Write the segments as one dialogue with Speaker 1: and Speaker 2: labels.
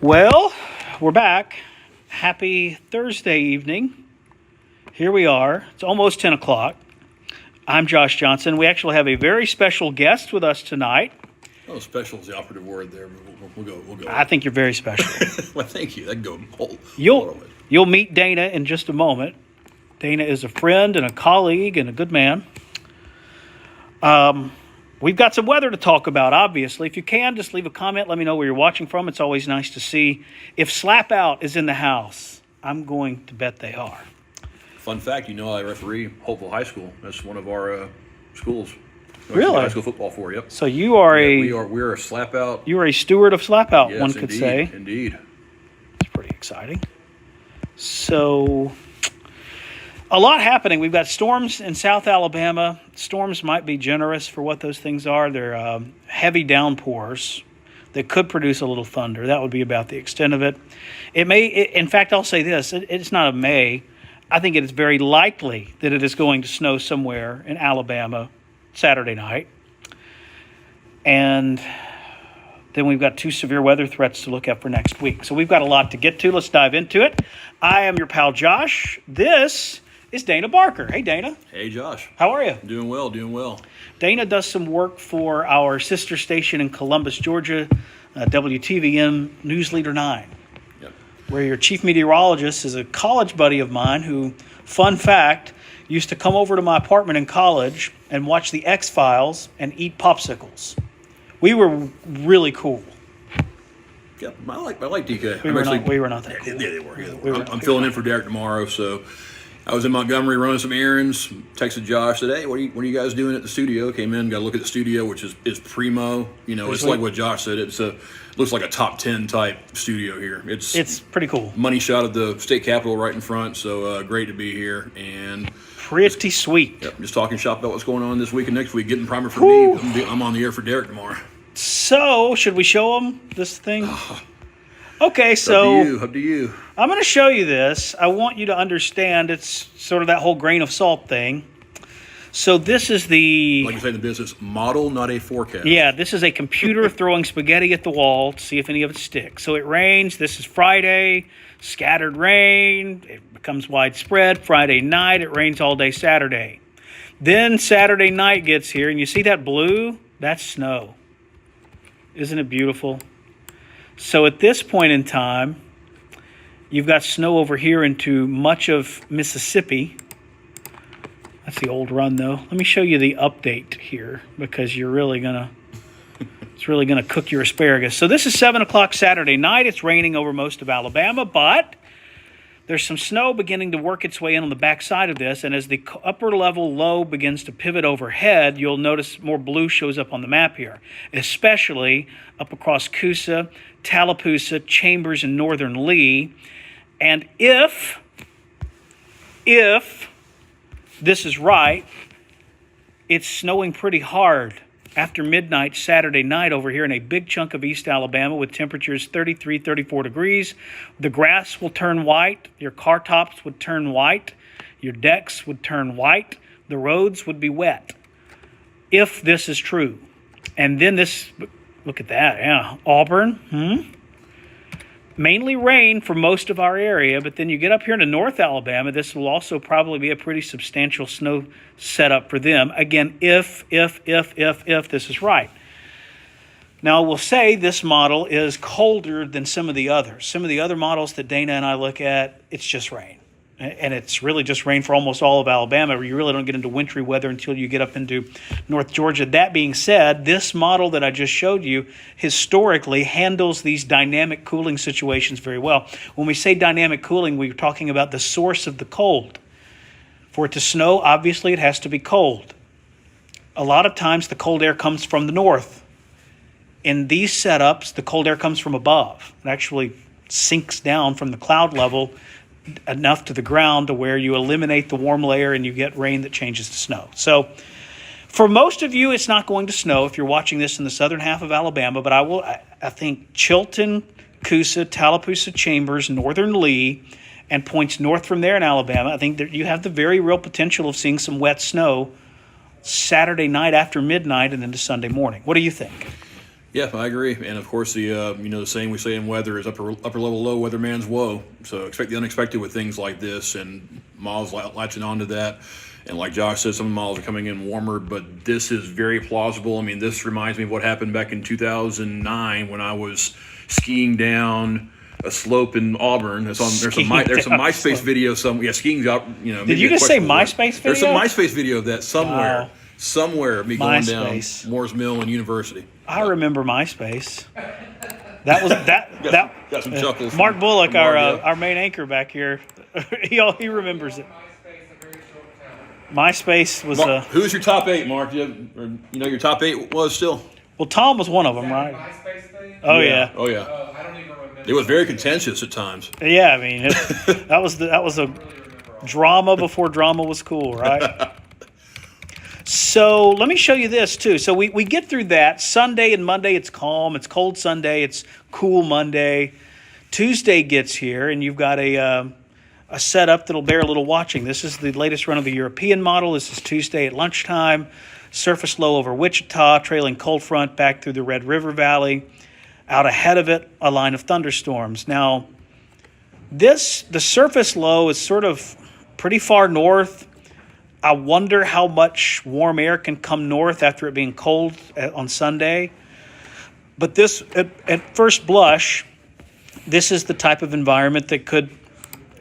Speaker 1: Well, we're back. Happy Thursday evening. Here we are. It's almost 10 o'clock. I'm Josh Johnson. We actually have a very special guest with us tonight.
Speaker 2: Oh, special is the operative word there. We'll go.
Speaker 1: I think you're very special.
Speaker 2: Well, thank you. That can go whole
Speaker 1: You'll meet Dana in just a moment. Dana is a friend and a colleague and a good man. We've got some weather to talk about, obviously. If you can, just leave a comment. Let me know where you're watching from. It's always nice to see. If Slap Out is in the house, I'm going to bet they are.
Speaker 2: Fun fact, I referee Hopeville High School. That's one of our schools.
Speaker 1: Really?
Speaker 2: High school football for, yep.
Speaker 1: So you are
Speaker 2: we're a Slap Out.
Speaker 1: You are a steward of Slap Out,
Speaker 2: yes,
Speaker 1: one could say.
Speaker 2: Indeed.
Speaker 1: It's pretty exciting. So, a lot happening. We've got storms in South Alabama. Storms might be generous for what those things are. They're heavy downpours that could produce a little thunder. That would be about the extent of it. In fact, I'll say this. It's not a may. I think it is very likely that it is going to snow somewhere in Alabama Saturday night. And then we've got 2 severe weather threats to look at for next week. So we've got a lot to get to. Let's dive into it. I am your pal Josh. This is Dana Barker. Hey, Dana.
Speaker 2: Hey, Josh.
Speaker 1: How are you?
Speaker 2: Doing well.
Speaker 1: Dana does some work for our sister station in Columbus, Georgia, WTVM News Leader 9.
Speaker 2: Yep.
Speaker 1: Where your chief meteorologist is a college buddy of mine who, fun fact, used to come over to my apartment in college and watch the X-Files and eat popsicles. We were really cool.
Speaker 2: Yep, I like DK.
Speaker 1: We were not that cool.
Speaker 2: Yeah, they were. I'm filling in for Derek tomorrow, so I was in Montgomery running some errands. Texted Josh, said, "Hey, what are you guys doing at the studio?" Came in, got to look at the studio, which is primo. It's like what Josh said. Looks like a top 10 type studio here.
Speaker 1: It's pretty cool.
Speaker 2: Money shot of the state capitol right in front, so great to be here and
Speaker 1: pretty sweet.
Speaker 2: Yep, just talking shop about what's going on this week and next week. Getting primer for me. I'm on the air for Derek tomorrow.
Speaker 1: So, should we show them this thing? Okay, so
Speaker 2: up to you.
Speaker 1: I'm going to show you this. I want you to understand it's sort of that whole grain of salt thing. So this is the...
Speaker 2: Like you say in the business, model, not a forecast.
Speaker 1: Yeah, this is a computer throwing spaghetti at the wall to see if any of it sticks. So it rains. This is Friday. Scattered rain. It becomes widespread. Friday night. It rains all day Saturday. Then Saturday night gets here, and you see that blue? That's snow. Isn't it beautiful? So at this point in time, you've got snow over here into much of Mississippi. That's the old run, though. Let me show you the update here because it's really gonna cook your asparagus. So this is 7 o'clock Saturday night. It's raining over most of Alabama, but there's some snow beginning to work its way in on the backside of this, and as the upper level low begins to pivot overhead, you'll notice more blue shows up on the map here, especially up across Coosa, Tallapoosa, Chambers, and northern Lee. And if this is right, it's snowing pretty hard after midnight Saturday night over here in a big chunk of East Alabama with temperatures 33, 34 degrees. The grass will turn white. Your car tops would turn white. Your decks would turn white. The roads would be wet if this is true. And then this, look at that, yeah. Auburn, mainly rain for most of our area, but then you get up here into North Alabama, this will also probably be a pretty substantial snow setup for them. Again, if this is right. Now, we'll say this model is colder than some of the others. Some of the other models that Dana and I look at, it's just rain. And it's really just rain for almost all of Alabama. You really don't get into wintry weather until you get up into North Georgia. That being said, this model that I just showed you historically handles these dynamic cooling situations very well. When we say dynamic cooling, we're talking about the source of the cold. For it to snow, obviously it has to be cold. A lot of times the cold air comes from the north. In these setups, the cold air comes from above. It actually sinks down from the cloud level enough to the ground to where you eliminate the warm layer and you get rain that changes to snow. So for most of you, it's not going to snow if you're watching this in the southern half of Alabama, but I think Chilton, Coosa, Tallapoosa, Chambers, northern Lee, and points north from there in Alabama, I think that you have the very real potential of seeing some wet snow Saturday night after midnight and into Sunday morning. What do you think?
Speaker 2: Yeah, I agree. And of course, the saying we say in weather is upper level low, weatherman's woe. So expect the unexpected with things like this, and models latching onto that. And like Josh said, some models are coming in warmer, but this is very plausible. I mean, this reminds me of what happened back in 2009 when I was skiing down a slope in Auburn. There's some MySpace video. Skiing job.
Speaker 1: Did you just say MySpace video?
Speaker 2: There's some MySpace video of that somewhere.
Speaker 1: Wow.
Speaker 2: Somewhere, me going
Speaker 1: MySpace.
Speaker 2: down Moores Mill and University.
Speaker 1: I remember MySpace. That was that.
Speaker 2: Got some chuckles.
Speaker 1: Mark
Speaker 2: from
Speaker 1: Bullock,
Speaker 2: Mark,
Speaker 1: our main anchor back here, he remembers it. MySpace was
Speaker 2: who's your top 8, Mark? Your top 8 was still.
Speaker 1: Well, Tom was one of them, right?
Speaker 3: MySpace thing?
Speaker 1: Oh yeah.
Speaker 2: Oh yeah.
Speaker 3: I don't even remember.
Speaker 2: It was very contentious at times.
Speaker 1: Yeah, I mean, that was a drama before drama was cool, right? So let me show you this too. So we get through that. Sunday and Monday, it's calm. It's cold Sunday. It's cool Monday. Tuesday gets here, and you've got a setup that'll bear a little watching. This is the latest run of the European model. This is Tuesday at lunchtime. Surface low over Wichita, trailing cold front back through the Red River Valley. Out ahead of it, a line of thunderstorms. Now, the surface low is sort of pretty far north. I wonder how much warm air can come north after it being cold on Sunday. But this, at first blush, this is the type of environment that could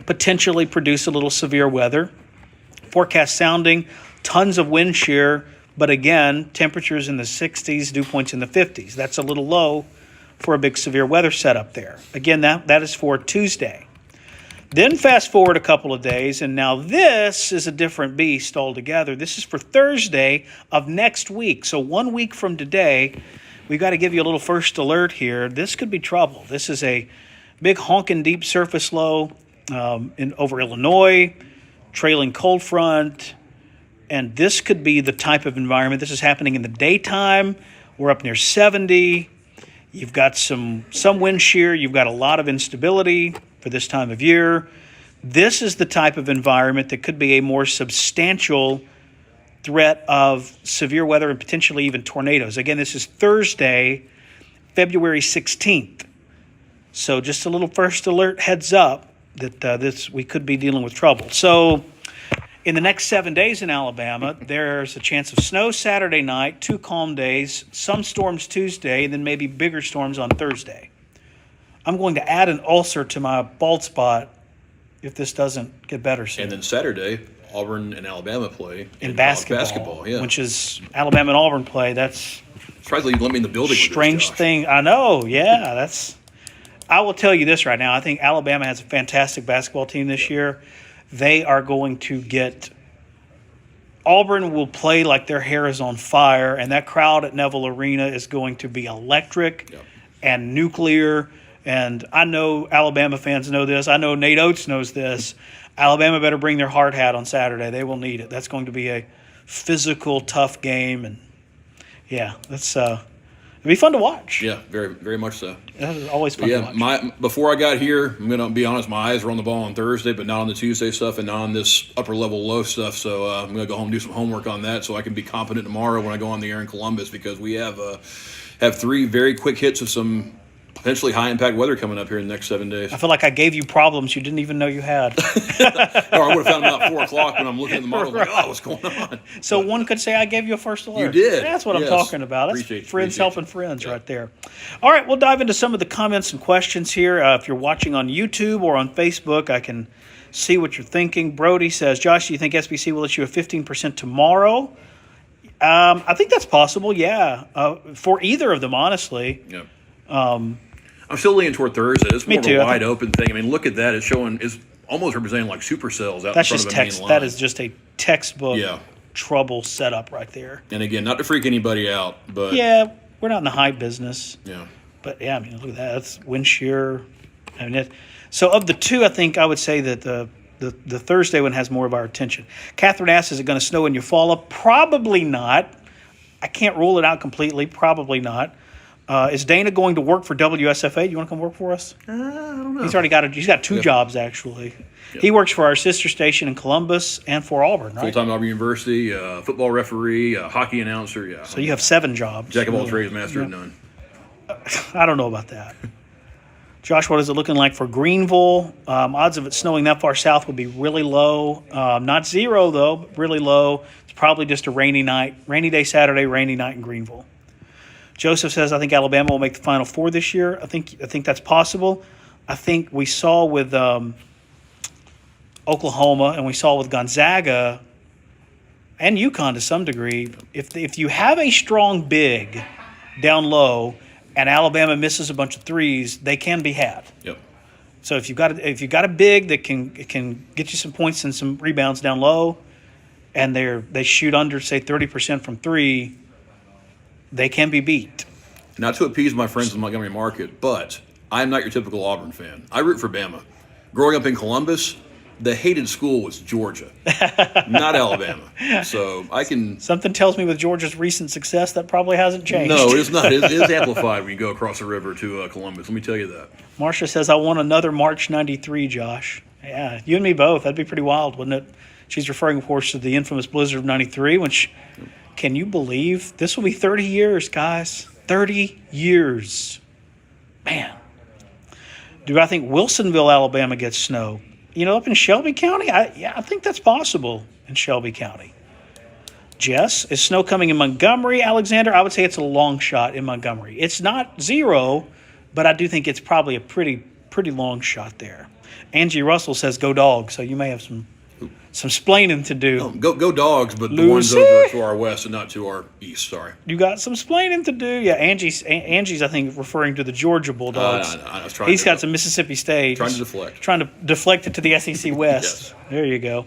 Speaker 1: potentially produce a little severe weather. Forecast sounding, tons of wind shear, but again, temperatures in the 60s, dew points in the 50s. That's a little low for a big severe weather setup there. Again, that is for Tuesday. Then fast forward a couple of days, and now this is a different beast altogether. This is for Thursday of next week. So 1 week from today, we've got to give you a little first alert here. This could be trouble. This is a big honking deep surface low over Illinois, trailing cold front, and this could be the type of environment. This is happening in the daytime. We're up near 70. You've got some wind shear. You've got a lot of instability for this time of year. This is the type of environment that could be a more substantial threat of severe weather and potentially even tornadoes. Again, this is Thursday, February 16th. So just a little first alert heads up that we could be dealing with trouble. So in the next 7 days in Alabama, there's a chance of snow Saturday night, 2 calm days, some storms Tuesday, and then maybe bigger storms on Thursday. I'm going to add an ulcer to my bald spot if this doesn't get better soon.
Speaker 2: And then Saturday, Auburn and Alabama play
Speaker 1: in basketball,
Speaker 2: yeah.
Speaker 1: Which is Alabama and Auburn play. That's
Speaker 2: surprisingly you let me in the building.
Speaker 1: Strange thing. I know. Yeah, I will tell you this right now. I think Alabama has a fantastic basketball team this year. They are going to get. Auburn will play like their hair is on fire, and that crowd at Neville Arena is going to be electric and nuclear. And I know Alabama fans know this. I know Nate Oates knows this. Alabama better bring their hard hat on Saturday. They will need it. That's going to be a physical, tough game. And, yeah, it'll be fun to watch.
Speaker 2: Yeah, very, very much so.
Speaker 1: It's always fun to watch.
Speaker 2: Before I got here, I'm going to be honest, my eyes were on the ball on Thursday, but not on the Tuesday stuff and not on this upper-level low stuff. So I'm going to go home and do some homework on that so I can be competent tomorrow when I go on the air in Columbus, because we have 3 very quick hits of some potentially high-impact weather coming up here in the next 7 days.
Speaker 1: I feel like I gave you problems you didn't even know you had.
Speaker 2: Or I would have found them out at 4 o'clock when I'm looking at the model. Right. Like, what's going on?
Speaker 1: So one could say I gave you a first alert.
Speaker 2: You did.
Speaker 1: That's what I'm talking about. That's
Speaker 2: Appreciate
Speaker 1: friends helping friends right there. All right, we'll dive into some of the comments and questions here. If you're watching on YouTube or on Facebook, I can see what you're thinking. Brody says, Josh, do you think SBC will issue a 15% tomorrow? I think that's possible, yeah. For either of them, honestly.
Speaker 2: Yeah. I'm still leaning toward Thursday. It's more of a wide open thing. I mean, look at that. It's almost representing like supercells out in front of a main line.
Speaker 1: That is just a textbook trouble setup right there.
Speaker 2: And again, not to freak anybody out, but
Speaker 1: yeah, we're not in the hype business.
Speaker 2: Yeah.
Speaker 1: But yeah, I mean, look at that. That's wind shear. I mean, so of the two, I think I would say that the Thursday one has more of our attention. Catherine asks, is it going to snow in Eufaula? Probably not. I can't rule it out completely. Probably not. Is Dana going to work for WSFA? You want to come work for us?
Speaker 2: I don't know.
Speaker 1: He's got 2 jobs, actually. Yep. He works for our sister station in Columbus and for Auburn, right?
Speaker 2: Full-time Auburn University, football referee, hockey announcer, yeah.
Speaker 1: So you have 7 jobs.
Speaker 2: Jack of all trades, master of none.
Speaker 1: I don't know about that. Josh, what is it looking like for Greenville? Odds of it snowing that far south would be really low. Not zero, though, but really low. It's probably just a rainy night. Rainy day Saturday, rainy night in Greenville. Joseph says, I think Alabama will make the Final Four this year. I think that's possible. I think we saw with Oklahoma and we saw with Gonzaga and UConn to some degree, if you have a strong big down low and Alabama misses a bunch of threes, they can be had.
Speaker 2: Yep.
Speaker 1: So if you've got a big that can get you some points and some rebounds down low, and they shoot under, say, 30% from three, they can be beat.
Speaker 2: Not to appease my friends in Montgomery Market, but I'm not your typical Auburn fan. I root for Bama. Growing up in Columbus, the hated school was Georgia, not Alabama. So I can.
Speaker 1: Something tells me with Georgia's recent success that probably hasn't changed.
Speaker 2: No, it's not. It is amplified when you go across the river to Columbus. Let me tell you that.
Speaker 1: Marcia says, I want another March 93, Josh. Yeah, you and me both. That'd be pretty wild, wouldn't it? She's referring, of course, to the infamous blizzard of 93, which, can you believe? This will be 30 years, guys. 30 years. Man. Do I think Wilsonville, Alabama gets snow? Up in Shelby County? I think that's possible in Shelby County. Jess, is snow coming in Montgomery, Alexander? I would say it's a long shot in Montgomery. It's not zero, but I do think it's probably a pretty long shot there. Angie Russell says, go Dogs. So you may have some splaining to do.
Speaker 2: Oh, go Dogs, but
Speaker 1: Lucy.
Speaker 2: The ones over to our west and not to our east. Sorry.
Speaker 1: You got some splaining to do. Yeah, Angie's I think referring to the Georgia Bulldogs.
Speaker 2: I was trying.
Speaker 1: He's got some Mississippi State.
Speaker 2: Trying to deflect.
Speaker 1: Trying to deflect it to the SEC West.
Speaker 2: Yes.
Speaker 1: There you go.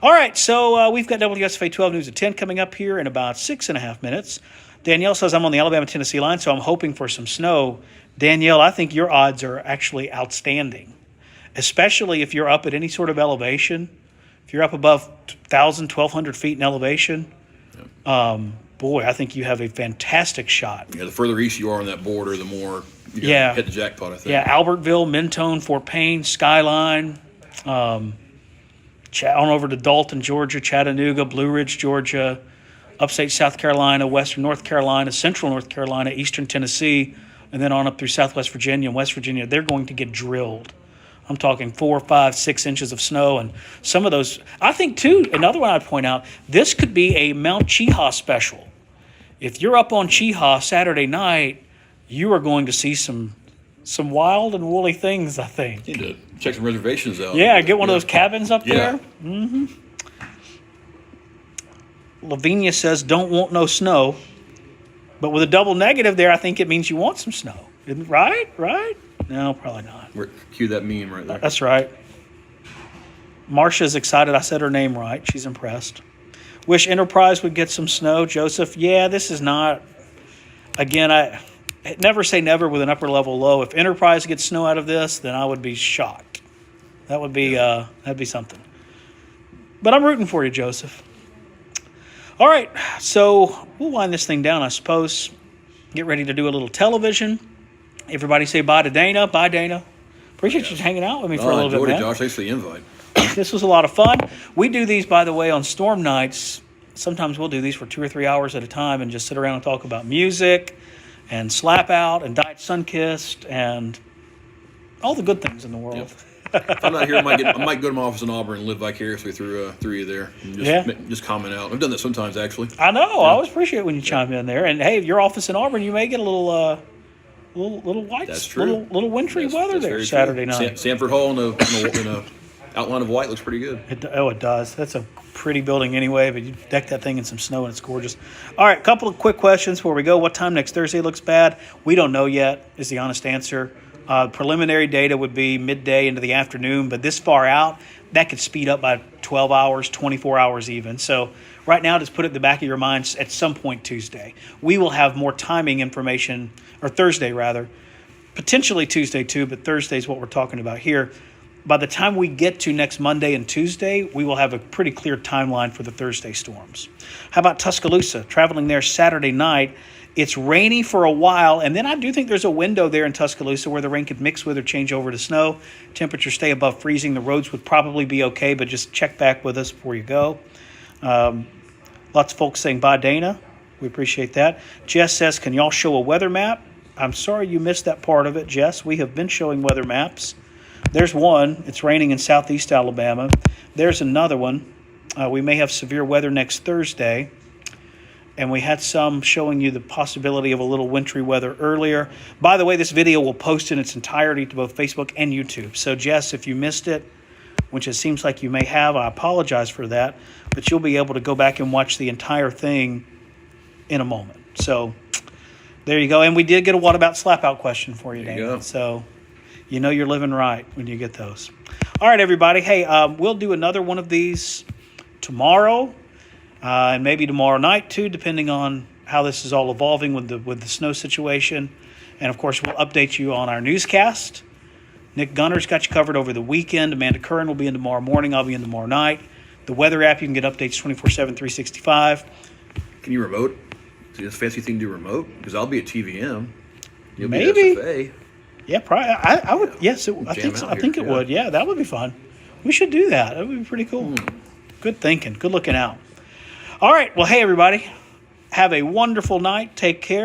Speaker 1: All right, so we've got WSFA 12 News at 10 coming up here in about 6.5 minutes. Danielle says, I'm on the Alabama-Tennessee line, so I'm hoping for some snow. Danielle, I think your odds are actually outstanding, especially if you're up at any sort of elevation. If you're up above 1,000, 1,200 feet in elevation, boy, I think you have a fantastic shot.
Speaker 2: Yeah, the further east you are on that border, the more you hit the jackpot, I think.
Speaker 1: Yeah, Albertville, Mentone, Fort Payne, Skyline, on over to Dalton, Georgia, Chattanooga, Blue Ridge, Georgia, upstate South Carolina, western North Carolina, central North Carolina, eastern Tennessee, and then on up through southwest Virginia and West Virginia. They're going to get drilled. I'm talking 4, 5, 6 inches of snow. And some of those, I think, too, another one I'd point out, this could be a Mount Cheaha special. If you're up on Cheaha Saturday night, you are going to see some wild and woolly things, I think.
Speaker 2: You need to check some reservations out.
Speaker 1: Yeah, get one of those cabins up there.
Speaker 2: Yeah.
Speaker 1: Mm-hmm. Lavinia says, don't want no snow. But with a double negative there, I think it means you want some snow. Right? No, probably not.
Speaker 2: Cue that meme right there.
Speaker 1: That's right. Marcia's excited I said her name right. She's impressed. Wish Enterprise would get some snow. Joseph, yeah, this is not. Again, I never say never with an upper level low. If Enterprise gets snow out of this, then I would be shocked. That would be that'd be something. But I'm rooting for you, Joseph. All right, so we'll wind this thing down, I suppose. Get ready to do a little television. Everybody say bye to Dana. Bye, Dana. Appreciate you hanging out with me for a little bit, man.
Speaker 2: Josh. Thanks for the invite.
Speaker 1: This was a lot of fun. We do these, by the way, on storm nights. Sometimes we'll do these for 2 or 3 hours at a time and just sit around and talk about music and Slap Out and Diet Sunkissed and all the good things in the world.
Speaker 2: Yep. If I'm not here, I might go to my office in Auburn and live vicariously through you there. And just comment out. I've done that sometimes, actually.
Speaker 1: I know. Yeah. I always appreciate when you chime in there. And, hey, your office in Auburn, you may get a little white,
Speaker 2: that's true.
Speaker 1: little wintry weather there Saturday night.
Speaker 2: Sanford Hall in a outline of white looks pretty good.
Speaker 1: It does. That's a pretty building anyway, but you deck that thing in some snow and it's gorgeous. All right, a couple of quick questions before we go. What time next Thursday looks bad? We don't know yet is the honest answer. Preliminary data would be midday into the afternoon, but this far out, that could speed up by 12 hours, 24 hours even. So right now, just put it in the back of your minds at some point Tuesday. We will have more timing information, or Thursday rather, potentially Tuesday too, but Thursday is what we're talking about here. By the time we get to next Monday and Tuesday, we will have a pretty clear timeline for the Thursday storms. How about Tuscaloosa? Traveling there Saturday night. It's rainy for a while, and then I do think there's a window there in Tuscaloosa where the rain could mix with or change over to snow. Temperatures stay above freezing. The roads would probably be okay, but just check back with us before you go. Lots of folks saying bye, Dana. We appreciate that. Jess says, can y'all show a weather map? I'm sorry you missed that part of it, Jess. We have been showing weather maps. There's one. It's raining in southeast Alabama. There's another one. We may have severe weather next Thursday. And we had some showing you the possibility of a little wintry weather earlier. By the way, this video will post in its entirety to both Facebook and YouTube. So, Jess, if you missed it, which it seems like you may have, I apologize for that. But you'll be able to go back and watch the entire thing in a moment. So, there you go. And we did get a what about slap out question for you, Damon. So, you know you're living right when you get those. All right, everybody. Hey, we'll do another one of these tomorrow. And maybe tomorrow night too, depending on how this is all evolving with the snow situation. And of course, we'll update you on our newscast. Nick Gunner's got you covered over the weekend. Amanda Curran will be in tomorrow morning. I'll be in tomorrow night. The weather app, you can get updates 24/7, 365.
Speaker 2: Can you remote? See this fancy thing to remote? Because I'll be at TVM. You'll
Speaker 1: Maybe.
Speaker 2: be at SFA.
Speaker 1: Yeah, probably. I would. Yes, I think so. I think it would. Yeah, that would be fun. We should do that. That would be pretty cool. Good thinking. Good looking out. All right. Well, hey, everybody. Have a wonderful night. Take care.